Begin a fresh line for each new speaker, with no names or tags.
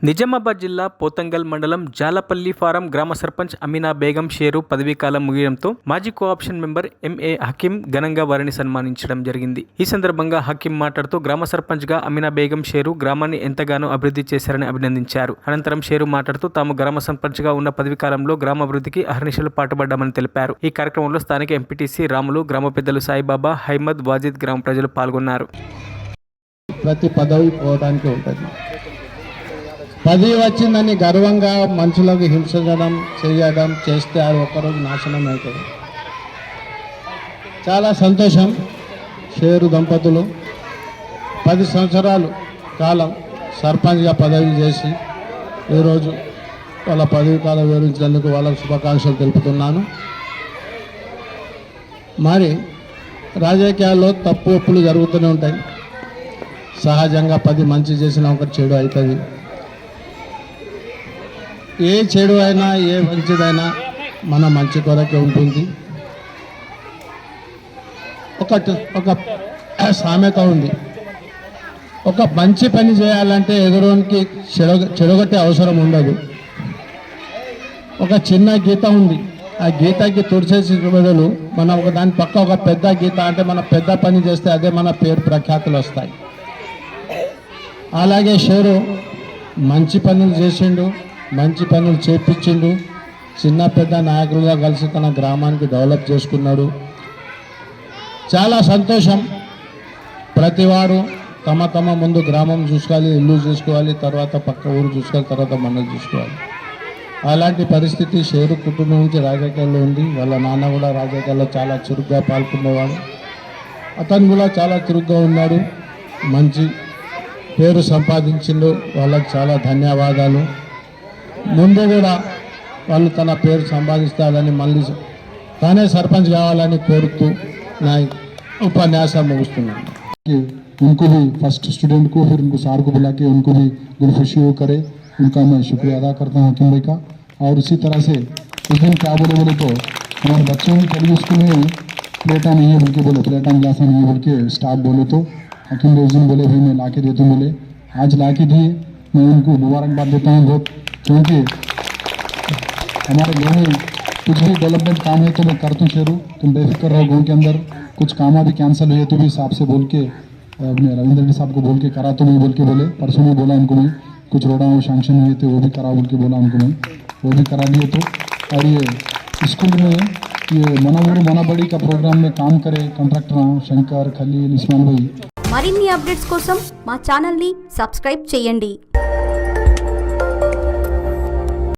నిజామాబాద్ జిల్లా పోతంగల్ మండలం జాలపల్లి ఫారం గ్రామ సర్పంచ్ అమీనా బేగం షేరు పదవీకాలం ముగియడంతో మాజీ కోఆప్షన్ మెంబర్ ఎంఏ హకీం ఘనంగా వారిని సన్మానించడం జరిగింది. ఈ సందర్భంగా హకీం మాట్లాడుతూ గ్రామ సర్పంచ్ గా అమీనా బేగం షేరు గ్రామాన్ని ఎంతగానో అభివృద్ధి చేశారని అభినందించారు. అనంతరం షేరు మాట్లాడుతూ తాము గ్రామ సర్పంచ్ గా ఉన్న పదవీకాలంలో గ్రామాభివృద్ధికి అహర్నిశలు పాటుపడ్డామని తెలిపారు. ఈ కార్యక్రమంలో స్థానిక ఎంపీటీసీ రాములు, గ్రామ పెద్దలు సాయిబాబా, హైమద్, వాజిద్, గ్రామ ప్రజలు పాల్గొన్నారు.
ప్రతి పదవి పోవడానికి ఉంటుంది. పదవి వచ్చిందని గర్వంగా మనుషులకు హింసించడం చేస్తే అది ఒక్కరోజు నాశనం అవుతుంది. చాలా సంతోషం. షేరు దంపతులు 10 సంవత్సరాలు కాలం సర్పంచ్గా పదవి చేసి ఈరోజు వాళ్ళ పదవి కాలం వివరించినందుకు వాళ్ళకు శుభాకాంక్షలు తెలుపుతున్నాను. మరి రాజకీయాల్లో తప్పు ఒప్పులు జరుగుతూనే ఉంటాయి. సహజంగా 10 మంచి చేసినా ఒకటి చెడు అవుతుంది. ఏ చెడు అయినా ఏ మంచిదైనా మన మంచి కొరకే ఉంటుంది. ఒక సామెత ఉంది, ఒక మంచి పని చేయాలంటే ఎదురోనికి చెడగొట్టే అవసరం ఉండదు. ఒక చిన్న గీత ఉంది, ఆ గీతకి తుడిచేసి బదులు మనం ఒక దాని పక్క ఒక పెద్ద గీత అంటే మన పెద్ద పని చేస్తే అదే మన పేరు ప్రఖ్యాతులు వస్తాయి. అలాగే షేరు మంచి పనులు చేసిండు, మంచి పనులు చేపించిండు. చిన్న పెద్ద నాయకులుగా కలిసి తన గ్రామానికి డెవలప్ చేసుకున్నాడు. చాలా సంతోషం. ప్రతివాడు తమ ముందు గ్రామం చూసుకోవాలి, ఇల్లు చూసుకోవాలి, తర్వాత పక్క ఊరు చూసుకోవాలి, తర్వాత మనల్ని చూసుకోవాలి. అలాంటి పరిస్థితి షేరు కుటుంబం నుంచి రాజకీయాల్లో ఉంది. వాళ్ళ నాన్న కూడా రాజకీయాల్లో చాలా చురుగ్గా పాల్గొనేవాడు. అతను కూడా చాలా చురుగ్గా ఉన్నాడు. మంచి పేరు సంపాదించిండు. వాళ్ళకి చాలా ధన్యవాదాలు. ముందు కూడా వాళ్ళు తన పేరు సంపాదిస్తారని మళ్ళీ తానే సర్పంచ్ కావాలని కోరుతూ నా उपन्यासा मुगिस्तुन्नानु. उनको भी फर्स्ट स्टूडेंट को फिर उनको सार को बुला के उनको भी गुलखुशी हो करे, उनका मैं शुक्रिया अदा करता हूँ हकीम भाई का. और इसी तरह से उस दिन क्या बोले तो हमारे बच्चों की तेलुगु स्कूल में प्लेटा नहीं है बोल के बोले, प्लेटा ग्लास नहीं है बोल के स्टाफ बोले तो हकीम भाई उस दिन बोले भाई मैं ला के देता हूँ. बोले आज ला के दिए. मैं उनको मुबारकबाद देता हूँ बहुत, क्योंकि हमारे गाँव में कुछ भी डेवलपमेंट काम है तो मैं करता हूँ. शेरू तुम बेफिक्र रहो. गाँव के अंदर कुछ काम अभी कैंसिल हुए तो भी साहब से बोल के, अपने रविंद्र जी साहब को बोल के करा तो मैं बोल के बोले. परसों में बोला उनको मैं कुछ रोड़ा वो सैंक्शन हुए थे वो भी करा बोल के बोला उनको मैं, वो भी करा दिए. तो और ये स्कूल में ये मनाबूरू मनाबड़ी का प्रोग्राम में काम करे कांट्राक्टर शंकर, खलील, इस्माइल भाई.
మరిన్ని అప్డేట్స్ కోసం మా ఛానల్ ని సబ్స్క్రైబ్ చేయండి.